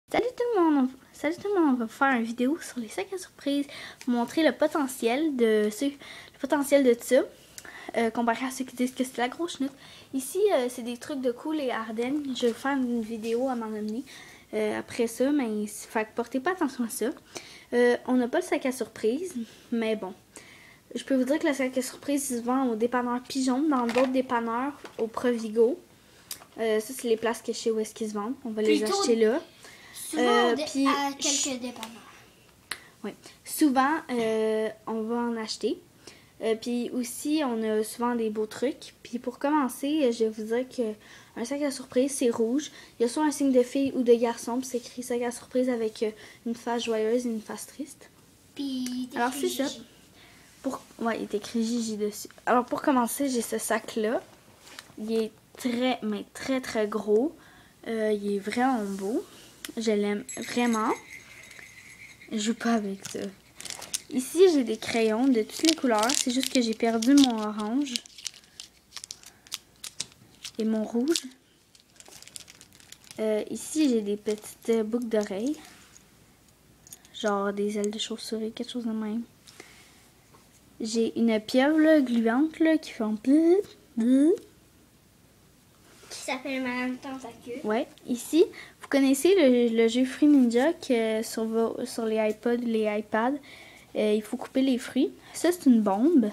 Salut tout le monde, on va faire une vidéo sur les sacs à surprise pour montrer le potentiel de ça, comparé à ceux qui disent que c'est la grosse chenoute. Ici, c'est des trucs de cool et Ardennes. Je vais faire une vidéo à m'en amener après ça, mais fait que portez pas attention à ça. On n'a pas le sac à surprise, mais bon. Je peux vous dire que le sac à surprise il se vend au dépanneur Pigeon, dans d'autres dépanneurs au Provigo. Ça, c'est les places que je sais où est-ce qu'ils se vendent. On va les acheter là. Souvent, à quelques dépanneurs. Oui. Souvent, on va en acheter. Puis aussi, on a souvent des beaux trucs. Puis pour commencer, je vais vous dire qu'un sac à surprise, c'est rouge. Il y a soit un signe de fille ou de garçon. Puis c'est écrit sac à surprise avec une face joyeuse et une face triste. Puis alors c'est ça. Ouais, il est écrit Gigi dessus. Alors pour commencer, j'ai ce sac-là. Il est très très gros. Il est vraiment beau. Je l'aime vraiment. Je joue pas avec ça. Ici, j'ai des crayons de toutes les couleurs. C'est juste que j'ai perdu mon orange. Et mon rouge. Ici, j'ai des petites boucles d'oreilles. Genre des ailes de chauve-souris, quelque chose de même. J'ai une pieuvre là, gluante là, qui fait un peu... Qui s'appelle Madame Tentacule. Ouais, ici, vous connaissez le jeu Fruit Ninja que sur les iPods, les iPads, il faut couper les fruits. Ça, c'est une bombe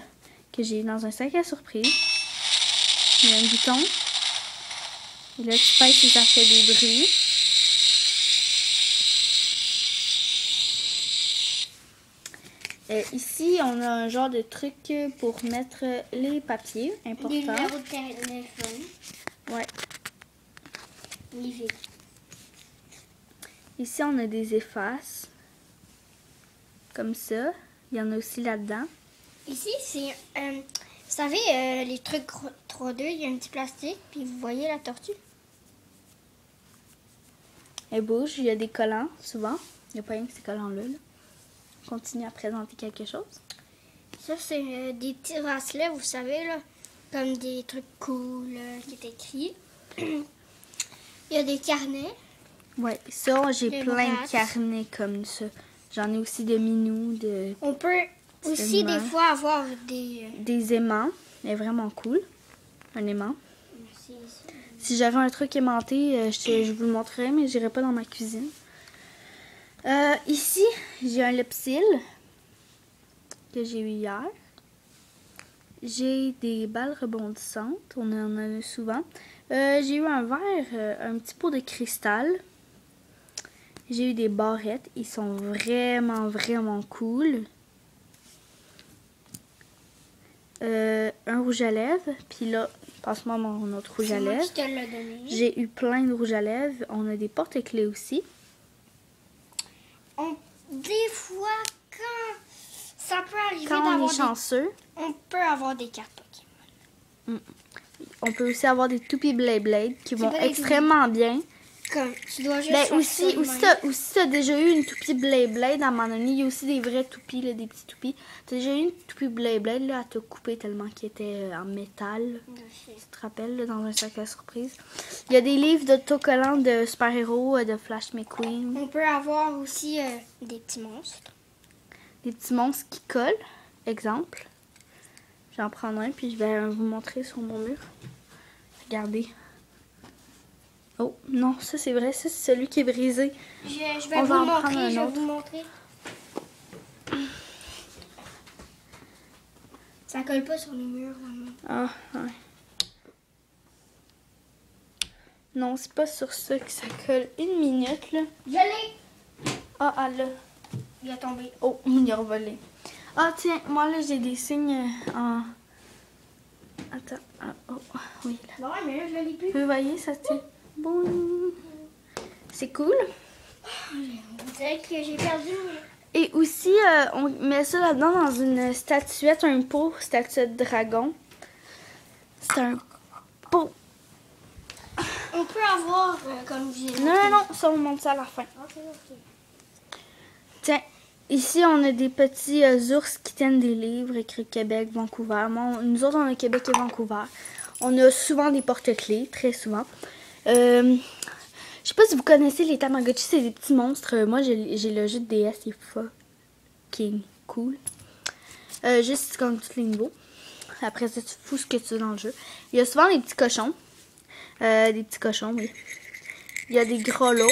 que j'ai dans un sac à surprise. Il y a un bouton. Et là, tu pèses et ça fait des bruits. Ici, on a un genre de truc pour mettre les papiers importants. Des numéros de téléphone. Ouais. Livre. Ici, on a des effaces. Comme ça. Il y en a aussi là-dedans. Ici, c'est... vous savez, les trucs 3D, il y a un petit plastique, puis vous voyez la tortue. Elle bouge. Il y a des collants, souvent. Il n'y a pas rien que ces collants-là. On continue à présenter quelque chose. Ça, c'est des petits bracelets, vous savez, là. Comme des trucs cool qui est écrit. Il y a des carnets. Ouais, ça, j'ai plein brasses. de carnets comme ça. J'en ai aussi de minous, de... On peut aussi des fois avoir des... Des aimants. Elle est vraiment cool. Un aimant. Si j'avais un truc aimanté, je vous le montrerai, mais j'irai pas dans ma cuisine. Ici, j'ai un Lepsil que j'ai eu hier. J'ai des balles rebondissantes. On en a souvent. J'ai eu un verre, un petit pot de cristal. J'ai eu des barrettes. Ils sont vraiment cool. Un rouge à lèvres. Puis là, passe-moi mon autre rouge à lèvres. J'ai eu plein de rouge à lèvres. On a des porte-clés aussi. Des fois, quand ça peut arriver quand on est chanceux, on peut avoir des cartes Pokémon. On peut aussi avoir des toupies Blade qui vont extrêmement bien. Comme, tu dois juste aussi, tu as déjà eu une toupie Blade à un moment donné. Il y a aussi des vrais toupies, là, des petits toupies. Tu as déjà eu une toupie Blade, là, à te couper tellement qu'il était en métal. Tu te rappelles, là, dans un sac à surprise. Il y a des livres d'autocollants de super-héros, de Flash McQueen. On peut avoir aussi des petits monstres. Des petits monstres qui collent, exemple. Je vais en prendre un, puis je vais vous montrer sur mon mur. Regardez. Oh, non, ça c'est vrai, ça c'est celui qui est brisé. Je vais vous montrer. Ça colle pas sur les murs, vraiment. Ah, ouais. Non, c'est pas sur ça que ça colle. Une minute, là. Je l'ai! Ah, là. Il a tombé. Oh, il a revolé. Ah, tiens, moi là, j'ai des signes en... Attends. Ah, oh, oui, là. Ouais, mais là, je l'ai plus. Vous voyez, ça tient. Bon. C'est cool. On dirait que j'ai perdu. Et aussi, on met ça là-dedans dans une statuette, un pot, statuette dragon. C'est un pot. On peut avoir, comme je disais. Non, ça on monte ça à la fin. Ok. Tiens, ici on a des petits ours qui tiennent des livres écrits Québec, Vancouver. Nous autres, on a Québec et Vancouver. On a souvent des porte-clés, très souvent. Je sais pas si vous connaissez les Tamagotchi, c'est des petits monstres. Moi, j'ai le jeu de DS, il est fucking cool. Juste comme tous les niveaux. Après ça, tu fous ce que tu veux dans le jeu. Il y a souvent des petits cochons. Des petits cochons, oui. Il y a des grelots.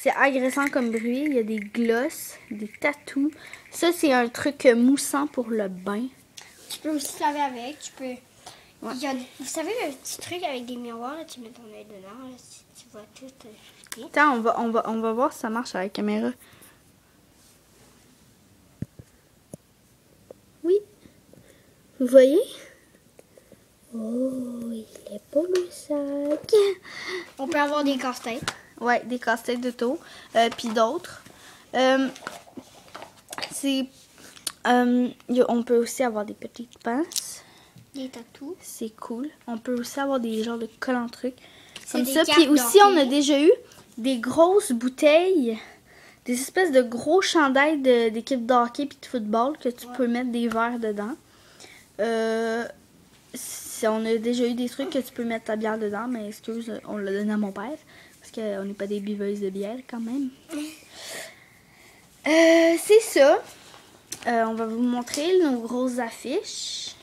C'est agressant comme bruit. Il y a des glosses, des tatous. Ça, c'est un truc moussant pour le bain. Tu peux aussi te laver avec. Tu peux... Ouais. Vous savez le petit truc avec des miroirs, là, tu mets ton œil dedans, là, tu vois tout. Attends, on va voir si ça marche à la caméra. Oui. Vous voyez? Oh, il est beau le sac. On peut avoir des casse-têtes. Ouais, des casse-têtes d'auto. Puis d'autres. On peut aussi avoir des petites pinces. Des tatous. C'est cool. On peut aussi avoir des genres de collants trucs. Comme des ça. cartes Puis aussi, d'hockey. on a déjà eu des grosses bouteilles. Des espèces de gros chandails d'équipe de hockey puis de football que tu peux mettre des verres dedans. On a déjà eu des trucs que tu peux mettre ta bière dedans, mais excuse, on l'a donné à mon père. Parce qu'on n'est pas des buveuses de bière quand même. C'est ça. On va vous montrer nos grosses affiches.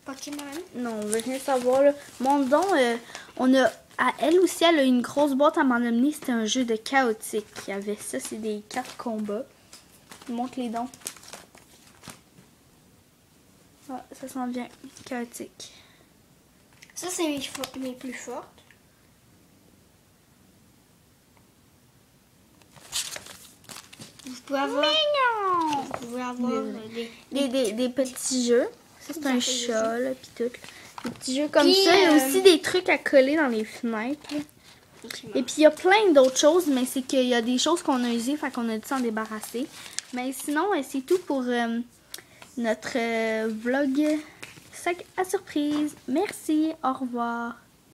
Pokémon. Non, on veut rien savoir. Là. Mon don, elle aussi, elle a une grosse boîte à m'en amener. C'était un jeu de chaotique. Il y avait ça, c'est des cartes combat. Je vous montre les dons. Ah, ça s'en vient. Chaotique. Ça, c'est mes plus fortes. Vous pouvez avoir, vous pouvez avoir Des petits jeux. Ça, c'est un fait chat, là, puis tout. Des petits jeux comme Puis, ça. Il y a aussi des trucs à coller dans les fenêtres. Là. Et puis, il y a plein d'autres choses, mais c'est qu'il y a des choses qu'on a usées, fait qu'on a dû s'en débarrasser. Mais sinon, c'est tout pour notre vlog sac à surprise. Merci, au revoir.